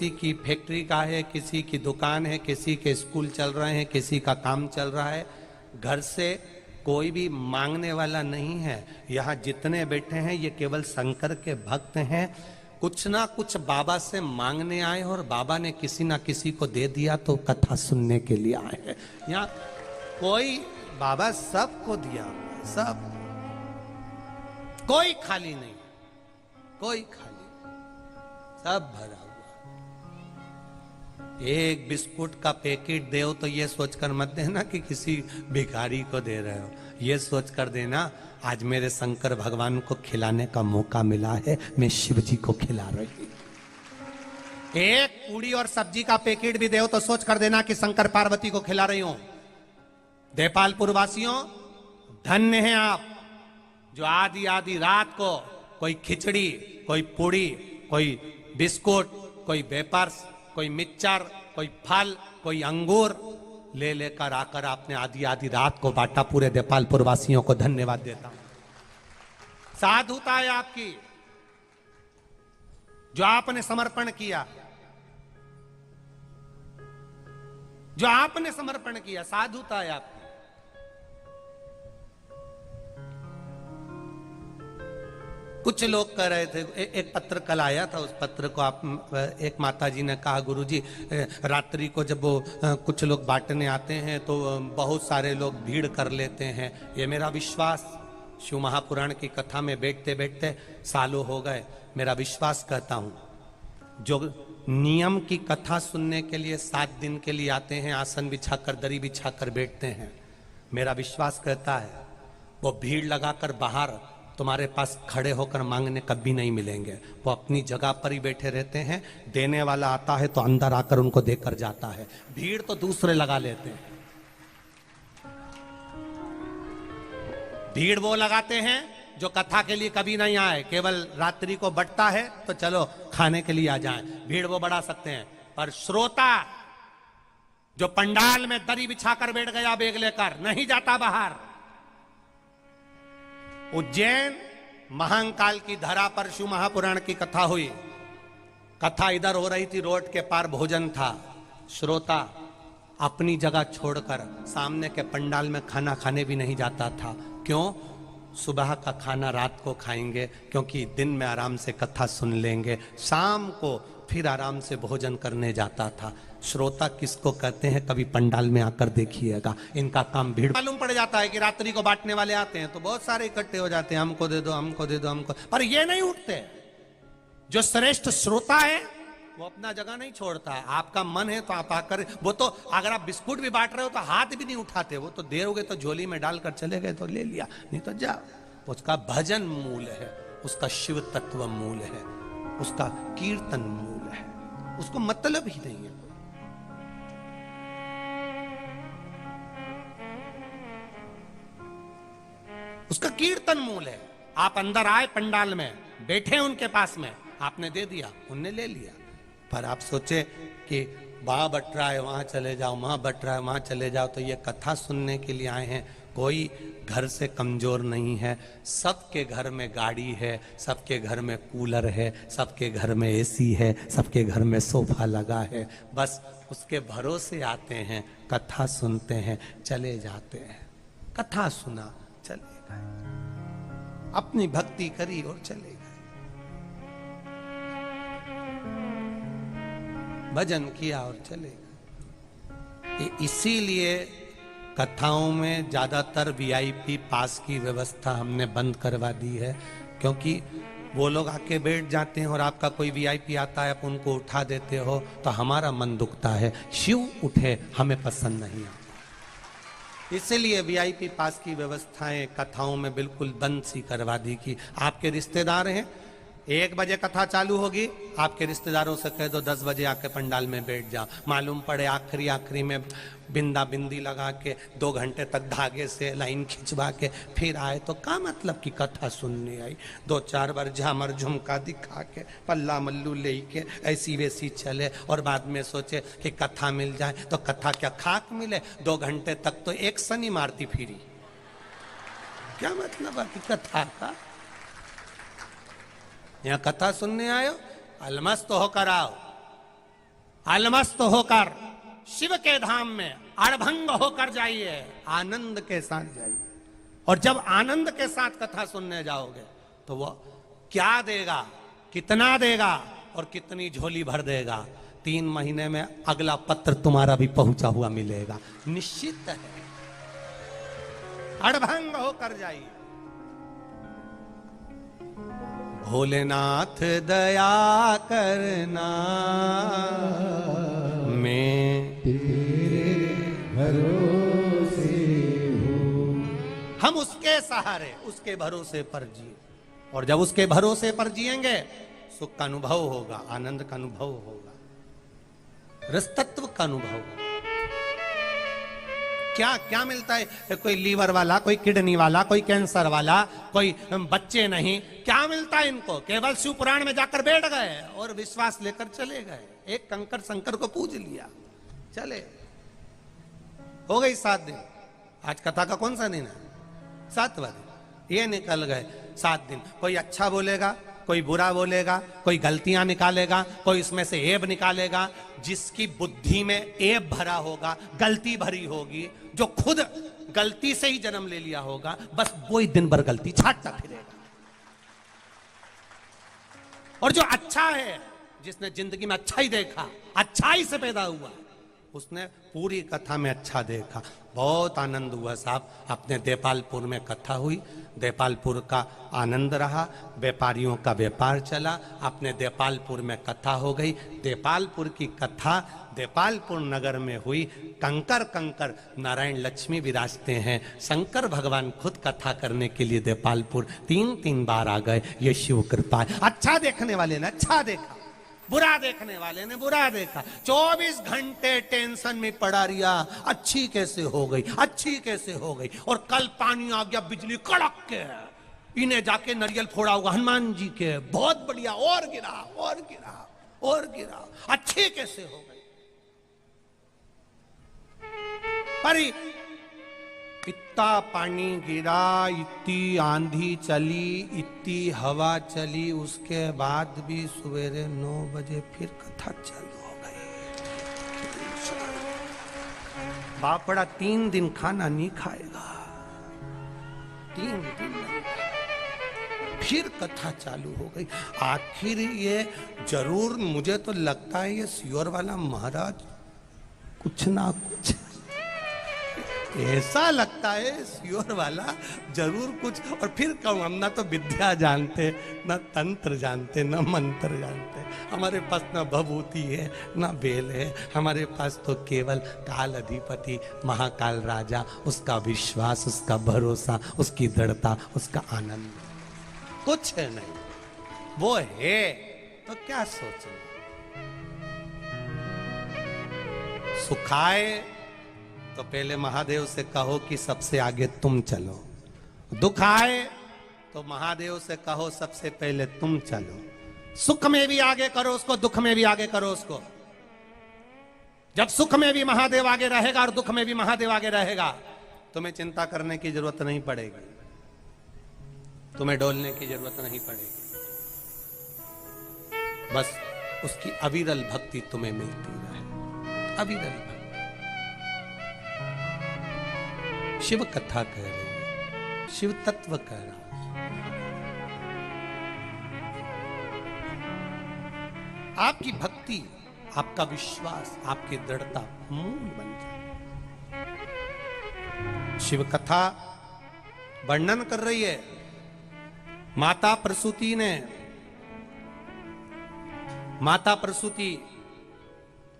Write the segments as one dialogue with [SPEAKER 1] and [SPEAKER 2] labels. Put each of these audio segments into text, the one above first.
[SPEAKER 1] किसी की फैक्ट्री का है, किसी की दुकान है, किसी के स्कूल चल रहे हैं, किसी का काम चल रहा है। घर से कोई भी मांगने वाला नहीं है। यहाँ जितने बैठे हैं ये केवल शंकर के भक्त हैं। कुछ ना कुछ बाबा से मांगने आए और बाबा ने किसी ना किसी को दे दिया तो कथा सुनने के लिए आए हैं। यहाँ कोई, बाबा सबको दिया, सब, कोई खाली नहीं, कोई खाली नहीं, सब भरा हुआ। एक बिस्कुट का पैकेट दे तो ये सोचकर मत देना कि किसी भिखारी को दे रहे हो, ये सोचकर देना आज मेरे शंकर भगवान को खिलाने का मौका मिला है, मैं शिव जी को खिला रही हूं। एक पूड़ी और सब्जी का पैकेट भी दे तो सोच कर देना कि शंकर पार्वती को खिला रही हूं। देपालपुर वासियों, धन्य हैं आप जो आधी आधी रात को कोई खिचड़ी, कोई पूड़ी, कोई बिस्कुट, कोई वेपर्स, कोई मिक्सचर, कोई फल, कोई अंगूर ले लेकर आकर आपने आधी आधी रात को बांटा। पूरे देपालपुर वासियों को धन्यवाद देता हूं। साधुता है आपकी, जो आपने समर्पण किया, जो आपने समर्पण किया, साधुता है आपकी। कुछ लोग कह रहे थे, एक पत्र कल आया था, उस पत्र को आप, एक माता जी ने कहा, गुरुजी रात्रि को जब वो कुछ लोग बांटने आते हैं तो बहुत सारे लोग भीड़ कर लेते हैं। ये मेरा विश्वास, शिव महापुराण की कथा में बैठते बैठते सालों हो गए, मेरा विश्वास कहता हूँ, जो नियम की कथा सुनने के लिए 7 दिन के लिए आते हैं, आसन बिछाकर, दरी बिछाकर बैठते हैं, मेरा विश्वास कहता है वो भीड़ लगाकर बाहर तुम्हारे पास खड़े होकर मांगने कभी नहीं मिलेंगे। वो अपनी जगह पर ही बैठे रहते हैं। देने वाला आता है तो अंदर आकर उनको देकर जाता है। भीड़ तो दूसरे लगा लेते हैं। भीड़ वो लगाते हैं जो कथा के लिए कभी नहीं आए, केवल रात्रि को बंटता है तो चलो खाने के लिए आ जाएं। भीड़ वो बढ़ा सकते हैं, पर श्रोता जो पंडाल में दरी बिछाकर बैठ गया बैग लेकर, नहीं जाता बाहर। उज्जैन महाकाल की धरा पर शिव महापुराण की कथा हुई। कथा इधर हो रही थी, रोड के पार भोजन था। श्रोता अपनी जगह छोड़कर सामने के पंडाल में खाना खाने भी नहीं जाता था। क्यों? सुबह का खाना रात को खाएंगे, क्योंकि दिन में आराम से कथा सुन लेंगे, शाम को फिर आराम से भोजन करने जाता था। श्रोता किसको कहते हैं, कभी पंडाल में आकर देखिएगा, इनका काम भीड़। मालूम पड़ जाता है कि रात्रि को बांटने वाले आते हैं तो बहुत सारे इकट्ठे हो जाते हैं, हमको दे दो, हमको दे दो, हमको। पर ये नहीं उठते। जो श्रेष्ठ श्रोता है वो अपना जगह नहीं छोड़ता। आपका मन है तो आप आकर, वो तो अगर आप बिस्कुट भी बांट रहे हो तो हाथ भी नहीं उठाते, वो तो देर हो गए तो झोली में डालकर चले गए तो ले लिया, नहीं तो जाओ। उसका भजन मूल है, उसका शिव तत्व मूल है, उसका कीर्तन मूल है, उसको मतलब ही नहीं है। उसका कीर्तन मूल है। आप अंदर आए पंडाल में, बैठे उनके पास में, आपने दे दिया, उनने ले लिया। पर आप सोचे कि वहां बट रहा है वहां चले जाओ, वहां बट रहा है वहां चले जाओ, तो ये कथा सुनने के लिए आए हैं। कोई घर से कमजोर नहीं है। सबके घर में गाड़ी है, सबके घर में कूलर है, सबके घर में एसी है, सबके घर में सोफा लगा है। बस उसके भरोसे आते हैं, कथा सुनते हैं, चले जाते हैं। कथा सुना, चले गए, अपनी भक्ति करी और चले गए, भजन किया और चले गए। इसीलिए कथाओं में ज्यादातर वीआईपी पास की व्यवस्था हमने बंद करवा दी है, क्योंकि वो लोग आके बैठ जाते हैं और आपका कोई वीआईपी आता है, आप उनको उठा देते हो तो हमारा मन दुखता है। शिव उठे हमें पसंद नहीं आता। इसलिए वीआईपी पास की व्यवस्थाएं कथाओं में बिल्कुल बंद सी करवा दी कि आपके रिश्तेदार हैं, 1 बजे कथा चालू होगी, आपके रिश्तेदारों से कह दो 10 बजे आके पंडाल में बैठ जाओ। मालूम पड़े आखिरी में बिंदा बिंदी लगा के 2 घंटे तक धागे से लाइन खिंचवा के फिर आए तो क्या मतलब कि कथा सुनने आई। 2-4 बार झामर झुमका दिखा के, पल्ला मल्लू ले के ऐसी वैसी चले और बाद में सोचे कि कथा मिल जाए तो कथा क्या खाक मिले। 2 घंटे तक तो एक सनी मारती फिरी, क्या मतलब है कि कथा का। यहाँ कथा सुनने आयो, अलमस्त होकर आओ, अलमस्त होकर शिव के धाम में अड़भंग होकर जाइए, आनंद के साथ जाइए। और जब आनंद के साथ कथा सुनने जाओगे तो वो क्या देगा, कितना देगा और कितनी झोली भर देगा, 3 महीने में अगला पत्र तुम्हारा भी पहुंचा हुआ मिलेगा, निश्चित है। अड़भंग होकर जाइए। भोलेनाथ दया करना, मैं तेरे भरोसे हूँ। हम उसके सहारे, उसके भरोसे पर जिए। और जब उसके भरोसे पर जिएंगे सुख का अनुभव होगा, आनंद का अनुभव होगा, रसतत्व का अनुभव होगा। क्या क्या मिलता है? कोई लीवर वाला, कोई किडनी वाला, कोई कैंसर वाला, कोई बच्चे नहीं, क्या मिलता है इनको? केवल शिव पुराण में जाकर बैठ गए और विश्वास लेकर चले गए, एक कंकर शंकर को पूज लिया, चले, हो गई 7 दिन। आज कथा का कौन सा दिन है? 7वां दिन। ये निकल गए 7 दिन। कोई अच्छा बोलेगा, कोई बुरा बोलेगा, कोई गलतियां निकालेगा, कोई इसमें से ऐब निकालेगा। जिसकी बुद्धि में ऐब भरा होगा, गलती भरी होगी, जो खुद गलती से ही जन्म ले लिया होगा, बस वो ही दिन भर गलती छाटता फिरेगा। और जो अच्छा है, जिसने जिंदगी में अच्छा ही देखा, अच्छाई से पैदा हुआ, उसने पूरी कथा में अच्छा देखा। बहुत आनंद हुआ साहब। अपने देपालपुर में कथा हुई, देपालपुर का आनंद रहा, व्यापारियों का व्यापार चला, अपने देपालपुर में कथा हो गई। देपालपुर की कथा देपालपुर नगर में हुई। कंकर कंकर नारायण लक्ष्मी विराजते हैं। शंकर भगवान खुद कथा करने के लिए देपालपुर 3 बार आ गए। ये शिव कृपा है। अच्छा देखने वाले ने अच्छा देखा, बुरा देखने वाले ने बुरा देखा। 24 घंटे टेंशन में पड़ा रिया, अच्छी कैसे हो गई, अच्छी कैसे हो गई। और कल पानी आ गया, बिजली कड़क के, इन्हें जाके नारियल फोड़ा होगा हनुमान जी के, बहुत बढ़िया, और गिरा और गिरा और गिरा, अच्छी कैसे हो गई। पर इतना पानी गिरा, इतनी आंधी चली, इतनी हवा चली, उसके बाद भी सवेरे 9 बजे फिर कथा चालू हो गई। बापड़ा 3 दिन खाना नहीं खाएगा, 3 दिन फिर कथा चालू हो गई। आखिर ये जरूर, मुझे तो लगता है ये सियोर वाला महाराज कुछ ना कुछ, ऐसा लगता है सियोर वाला जरूर कुछ। और फिर कहूँ, हम ना तो विद्या जानते, ना तंत्र जानते, ना मंत्र जानते, हमारे पास ना भभूति है ना बेल है, हमारे पास तो केवल काल अधिपति महाकाल राजा, उसका विश्वास, उसका भरोसा, उसकी दृढ़ता, उसका आनंद, कुछ है नहीं। वो है तो क्या सोचें। सुखाए तो पहले महादेव से कहो कि सबसे आगे तुम चलो, दुख आए तो महादेव से कहो सबसे पहले तुम चलो। सुख में भी आगे करो उसको, दुख में भी आगे करो उसको। जब सुख में भी महादेव आगे रहेगा और दुख में भी महादेव आगे रहेगा, तुम्हें चिंता करने की जरूरत नहीं पड़ेगी, तुम्हें डोलने की जरूरत नहीं पड़ेगी। बस उसकी अविरल भक्ति तुम्हें मिलती रहे, अविरल भक्ति। शिव कथा कह रही है, शिव तत्व कह रहा है। आपकी भक्ति, आपका विश्वास, आपकी दृढ़ता मूल बन जाए। शिव कथा वर्णन कर रही है माता प्रसूति ने। माता प्रसूति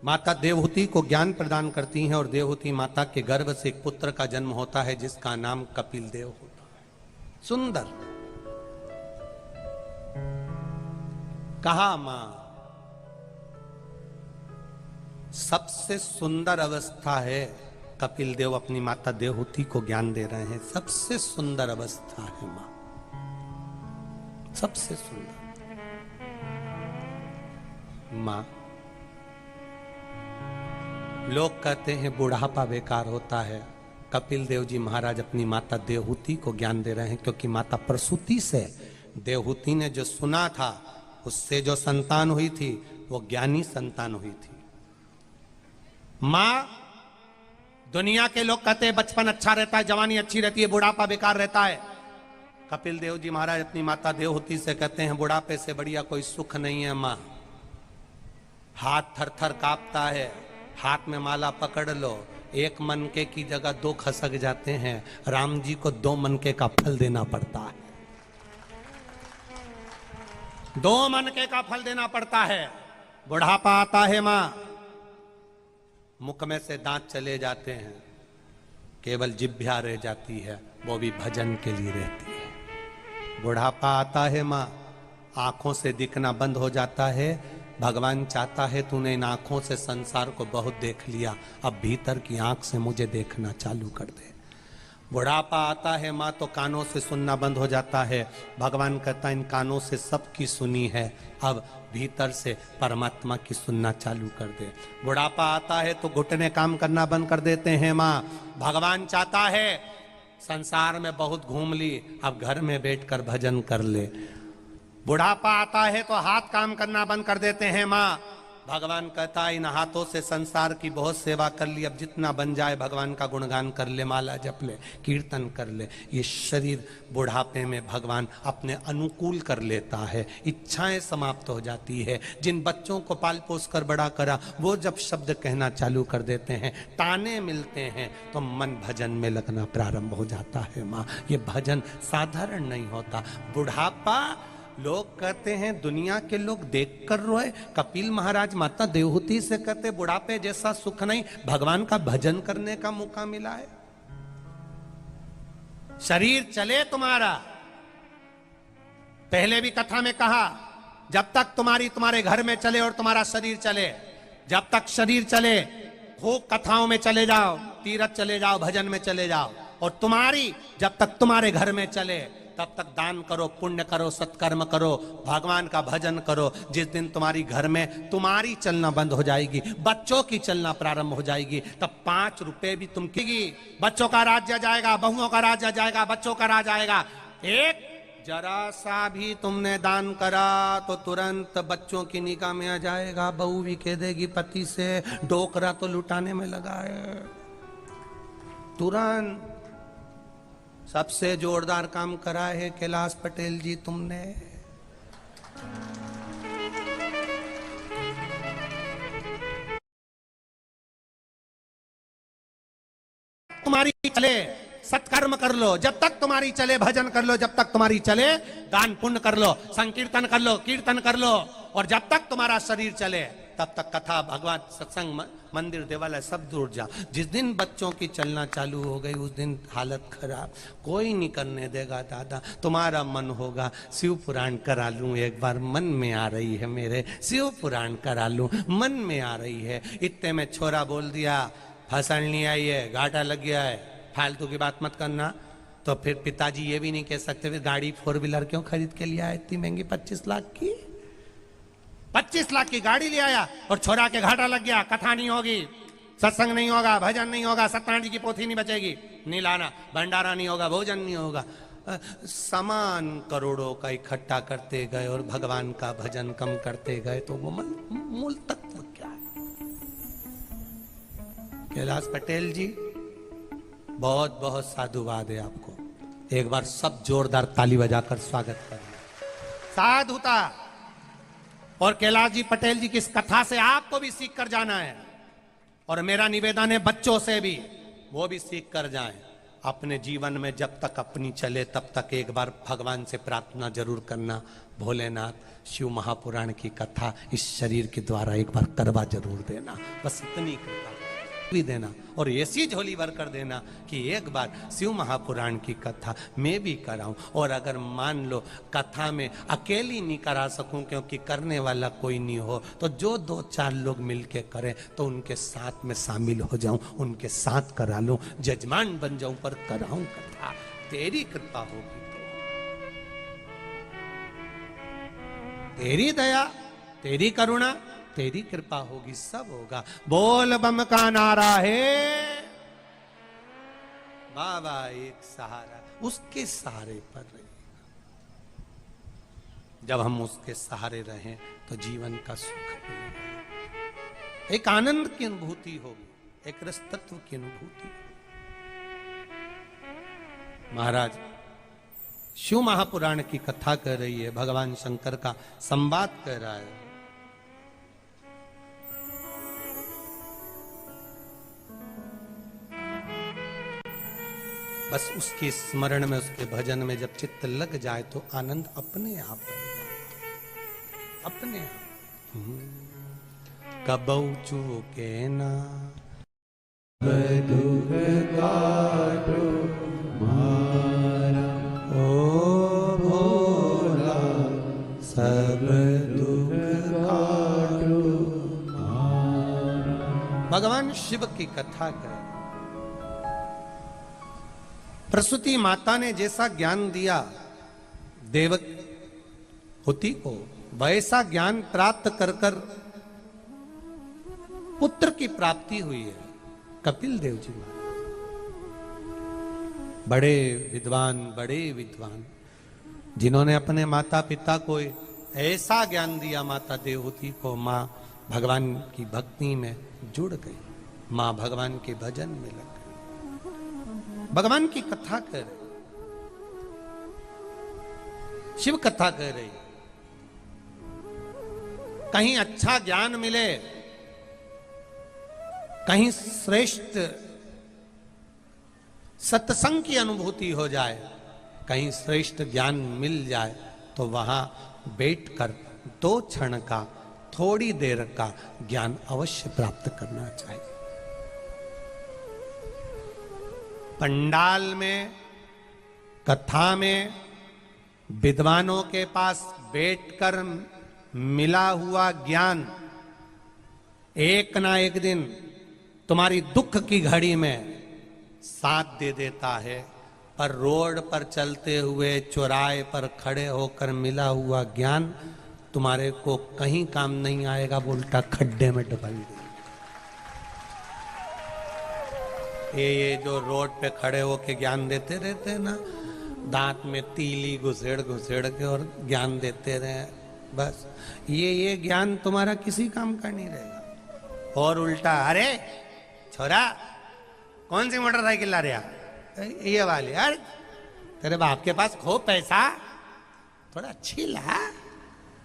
[SPEAKER 1] माता देवहूति को ज्ञान प्रदान करती हैं और देवहूति माता के गर्भ से एक पुत्र का जन्म होता है जिसका नाम कपिल देव होता है। सुंदर। कहा मां, सबसे सुंदर अवस्था है, कपिल देव अपनी माता देवहूति को ज्ञान दे रहे हैं, सबसे सुंदर अवस्था है मां, सबसे सुंदर मां। लोग कहते हैं बुढ़ापा बेकार होता है। कपिल देव जी महाराज अपनी माता देवहूति को ज्ञान दे रहे हैं, क्योंकि माता प्रसूति से देवहूति ने जो सुना था, उससे जो संतान हुई थी वो ज्ञानी संतान हुई थी। मां, दुनिया के लोग कहते हैं बचपन अच्छा रहता है, जवानी अच्छी रहती है, बुढ़ापा बेकार रहता है। कपिल देव जी महाराज अपनी माता देवहूति से कहते हैं बुढ़ापे से बढ़िया कोई सुख नहीं है मां। हाथ थर थर कांपता है, हाथ में माला पकड़ लो, एक मनके की जगह दो खसक जाते हैं। राम जी को 2 मनके का फल देना पड़ता है, 2 मनके का फल देना पड़ता है। बुढ़ापा आता है मां, मुख में से दांत चले जाते हैं, केवल जिह्वा रह जाती है, वो भी भजन के लिए रहती है। बुढ़ापा आता है मां, आंखों से दिखना बंद हो जाता है। भगवान चाहता है तूने इन आंखों से संसार को बहुत देख लिया, अब भीतर की आंख से मुझे देखना चालू कर दे। बुढ़ापा आता है माँ, तो कानों से सुनना बंद हो जाता है। भगवान कहता है इन कानों से सबकी सुनी है, अब भीतर से परमात्मा की सुनना चालू कर दे। बुढ़ापा आता है तो घुटने काम करना बंद कर देते हैं माँ। भगवान चाहता है संसार में बहुत घूम ली, अब घर में बैठकर भजन कर ले। बुढ़ापा आता है तो हाथ काम करना बंद कर देते हैं माँ। भगवान कहता है इन हाथों से संसार की बहुत सेवा कर ली, अब जितना बन जाए भगवान का गुणगान कर ले, माला जप ले, कीर्तन कर ले। ये शरीर बुढ़ापे में भगवान अपने अनुकूल कर लेता है, इच्छाएं समाप्त हो जाती है। जिन बच्चों को पाल पोस कर बड़ा करा, वो जब शब्द कहना चालू कर देते हैं, ताने मिलते हैं, तो मन भजन में लगना प्रारंभ हो जाता है माँ। ये भजन साधारण नहीं होता। बुढ़ापा लोग कहते हैं दुनिया के लोग देखकर रोए, कपिल महाराज माता देवहूति से कहते बुढ़ापे जैसा सुख नहीं, भगवान का भजन करने का मौका मिला है। शरीर चले तुम्हारा, पहले भी कथा में कहा, जब तक तुम्हारे घर में चले और तुम्हारा शरीर चले, जब तक शरीर चले खूब कथाओं में चले जाओ, तीर्थ चले जाओ, भजन में चले जाओ, और तुम्हारी जब तक तुम्हारे घर में चले तब तक दान करो, पुण्य करो, सत्कर्म करो, भगवान का भजन करो। जिस दिन तुम्हारी घर में तुम्हारी चलना बंद हो जाएगी, बच्चों की चलना प्रारंभ हो जाएगी, तब 5 रुपए भी तुम की, बच्चों का राज्य जाएगा, बहुओं का राज्य जाएगा, बच्चों का राज आएगा। एक जरा सा भी तुमने दान करा तो तुरंत बच्चों की निगाह में आ जाएगा, बहू भी कह देगी पति से डोकरा तो लुटाने में लगा है। तुरंत सबसे जोरदार काम करा है कैलाश पटेल जी तुमने। तुम्हारी चले सत्कर्म कर लो, जब तक तुम्हारी चले भजन कर लो, जब तक तुम्हारी चले दान पुण्य कर लो, संकीर्तन कर लो, कीर्तन कर लो, और जब तक तुम्हारा शरीर चले तब तक कथा, भगवान, सत्संग, मंदिर, देवालय सब दूर जा। जिस दिन बच्चों की चलना चालू हो गई उस दिन हालत खराब, कोई नहीं करने देगा दादा। तुम्हारा मन होगा शिव पुराण करा लूं एक बार, मन में आ रही है मेरे, शिव पुराण करा लूं, मन में आ रही है। इतने में छोरा बोल दिया फसल नहीं आई है, घाटा लग गया है, फालतू की बात मत करना। तो फिर पिताजी ये भी नहीं कह सकते फिर गाड़ी 4 व्हीलर क्यों खरीद के लिया है इतनी महंगी 25 लाख की? 25 लाख की गाड़ी ले आया और छोरा के घाटा लग गया, कथा नहीं होगी, सत्संग नहीं होगा, भजन नहीं होगा, सत्यनारायण जी की पोथी नहीं बचेगी, नहीं लाना, भंडारा नहीं होगा, भोजन नहीं होगा। सामान करोड़ों का इकट्ठा करते गए और भगवान का भजन कम करते गए, तो वो मूल तत्व क्या है? कैलाश पटेल जी बहुत बहुत साधुवाद है आपको, एक बार सब जोरदार ताली बजाकर स्वागत करें। साधुता और कैलाश जी पटेल जी की इस कथा से आपको भी सीख कर जाना है, और मेरा निवेदन है बच्चों से भी, वो भी सीख कर जाएं। अपने जीवन में जब तक अपनी चले तब तक एक बार भगवान से प्रार्थना जरूर करना, भोलेनाथ शिव महापुराण की कथा इस शरीर के द्वारा एक बार करवा जरूर देना, बस इतनी कृपा भी देना, और ऐसी झोली भर कर देना कि एक बार शिव महापुराण की कथा मैं भी कराऊं। और अगर मान लो कथा में अकेली नहीं करा सकूं क्योंकि करने वाला कोई नहीं हो, तो जो 2-4 लोग मिलके करें तो उनके साथ में शामिल हो जाऊं, उनके साथ करा लूं, जजमान बन जाऊं, पर कराऊं कथा। तेरी कृपा होगी तो, तेरी दया, तेरी करुणा, तेरी कृपा होगी, सब होगा। बोल बम का नारा है, बाबा एक सहारा, उसके सहारे पर रहे। जब हम उसके सहारे रहें तो जीवन का सुख मिलेगा, एक आनंद की अनुभूति होगी। एक रस तत्व की अनुभूति। महाराज शिव महापुराण की कथा कर रही है, भगवान शंकर का संवाद कर रहा है। बस उसके स्मरण में, उसके भजन में जब चित्त लग जाए तो आनंद अपने आप बन जाए, अपने आप। कबौ चूके ना दुख काटो मारा, ओ भोला सब दुख काटो मारा। भगवान शिव की कथा कर, प्रसूति माता ने जैसा ज्ञान दिया देवहूति को, वैसा ज्ञान प्राप्त कर कर पुत्र की प्राप्ति हुई है कपिल देव जी महाराज। बड़े विद्वान जिन्होंने अपने माता पिता को ऐसा ज्ञान दिया, माता देवहूति को, माँ भगवान की भक्ति में जुड़ गई, माँ भगवान के भजन में लग गई, भगवान की कथा कर रही, शिव कथा कर रही। कहीं अच्छा ज्ञान मिले, कहीं श्रेष्ठ सत्संग की अनुभूति हो जाए, कहीं श्रेष्ठ ज्ञान मिल जाए, तो वहां बैठकर 2 क्षण का, थोड़ी देर का ज्ञान अवश्य प्राप्त करना चाहिए। पंडाल में, कथा में, विद्वानों के पास बैठकर मिला हुआ ज्ञान एक ना एक दिन तुम्हारी दुख की घड़ी में साथ दे देता है, पर रोड पर चलते हुए, चौराहे पर खड़े होकर मिला हुआ ज्ञान तुम्हारे को कहीं काम नहीं आएगा, उल्टा खड्डे में डुबा देगा। ये जो रोड पे खड़े होके ज्ञान देते रहते हैं ना, दांत में तीली घुसेड़ घुसेड़ के और ज्ञान देते रहे, बस ये ज्ञान तुम्हारा किसी काम का नहीं रहेगा। और उल्टा, अरे छोरा कौन सी मोटरसाइकिल ला रहा, ये वाली, अरे तेरे बाप के पास खूब पैसा, थोड़ा अच्छी ला,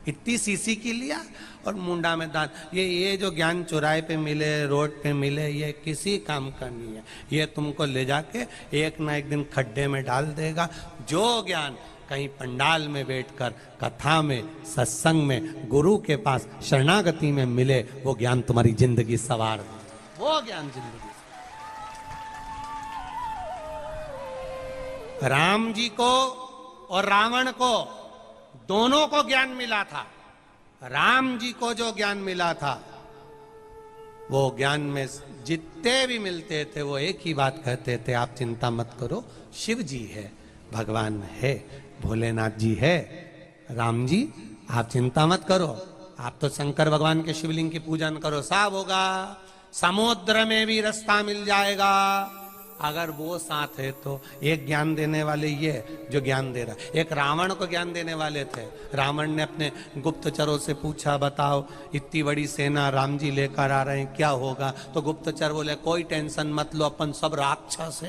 [SPEAKER 1] इतनी सीसी की लिया, और मुंडा में दांत। ये जो ज्ञान चौराहे पे मिले, रोड पे मिले, ये किसी काम का नहीं है। ये तुमको ले जाके एक ना एक दिन खड्डे में डाल देगा। जो ज्ञान कहीं पंडाल में बैठकर, कथा में, सत्संग में, गुरु के पास शरणागति में मिले, वो ज्ञान तुम्हारी जिंदगी सवार दे, वो ज्ञान जिंदगी। राम जी को और रावण को, दोनों को ज्ञान मिला था। राम जी को जो ज्ञान मिला था, वो ज्ञान में जितने भी मिलते थे, वो एक ही बात कहते थे, आप चिंता मत करो, शिव जी है, भगवान है, भोलेनाथ जी है, राम जी आप चिंता मत करो, आप तो शंकर भगवान के शिवलिंग की पूजन करो, सब होगा, समुद्र में भी रास्ता मिल जाएगा। अगर वो साथ है तो एक ज्ञान देने वाले ये जो ज्ञान दे रहा, एक रावण को ज्ञान देने वाले थे। रावण ने अपने गुप्तचरों से पूछा, बताओ इतनी बड़ी सेना राम जी लेकर आ रहे हैं, क्या होगा? तो गुप्तचर बोले कोई टेंशन मत लो, अपन सब राक्षस है।